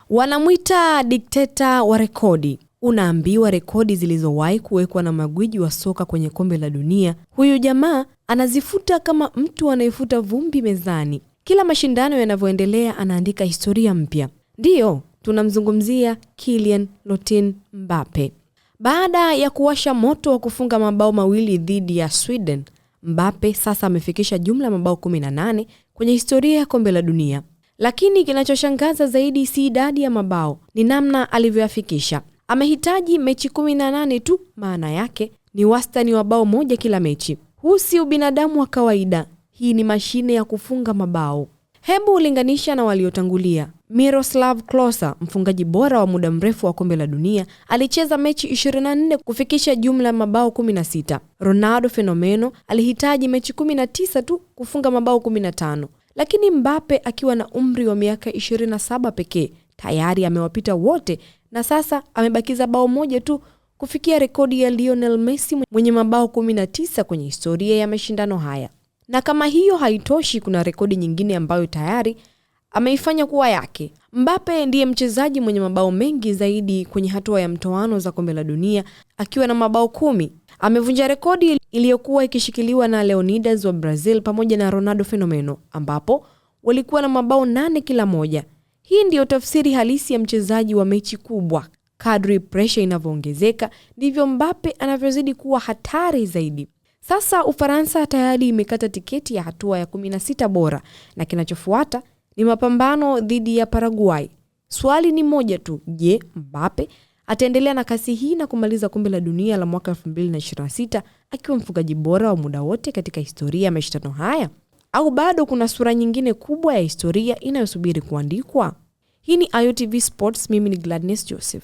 Wanamuita dikteta wa rekodi. Unaambiwa rekodi zilizowahi kuwekwa na magwiji wa soka kwenye kombe la dunia, huyu jamaa anazifuta kama mtu anayefuta vumbi mezani. Kila mashindano yanavyoendelea anaandika historia mpya. Ndiyo, tunamzungumzia Kylian Mbappe. Baada ya kuwasha moto wa kufunga mabao mawili dhidi ya Sweden, Mbappe sasa amefikisha jumla mabao 18 kwenye historia ya kombe la dunia. Lakini kinachoshangaza zaidi si idadi ya mabao, ni namna alivyoyafikisha. Amehitaji mechi 18 tu, maana yake ni wastani wa bao moja kila mechi. Huu si ubinadamu wa kawaida, hii ni mashine ya kufunga mabao. Hebu ulinganisha na waliotangulia. Miroslav Klose, mfungaji bora wa muda mrefu wa kombe la dunia, alicheza mechi 24 kufikisha jumla mabao 16. Ronaldo Fenomeno alihitaji mechi 19 tu kufunga mabao 15. Lakini Mbappe akiwa na umri wa miaka 27 pekee, tayari amewapita wote na sasa amebakiza bao moja tu kufikia rekodi ya Lionel Messi mwenye mabao 19 kwenye historia ya mashindano haya. Na kama hiyo haitoshi, kuna rekodi nyingine ambayo tayari ameifanya kuwa yake. Mbappe ndiye mchezaji mwenye mabao mengi zaidi kwenye hatua ya mtoano za kombe la dunia akiwa na mabao 10. Amevunja rekodi iliyokuwa ikishikiliwa na Leonidas wa Brazil pamoja na Ronaldo Fenomeno, ambapo walikuwa na mabao 8 kila moja. Hii ndiyo tafsiri halisi ya mchezaji wa mechi kubwa. Kadri pressure inavyoongezeka, ndivyo Mbappe anavyozidi kuwa hatari zaidi. Sasa Ufaransa tayari imekata tiketi ya hatua ya 16 bora na kinachofuata ni mapambano dhidi ya Paraguay. Swali ni moja tu, je, Mbappe ataendelea na kasi hii na kumaliza kombe la dunia la mwaka 2026 akiwa mfungaji bora wa muda wote katika historia ya mashindano haya? Au bado kuna sura nyingine kubwa ya historia inayosubiri kuandikwa? Hii ni AyoTV Sports, mimi ni Gladness Joseph.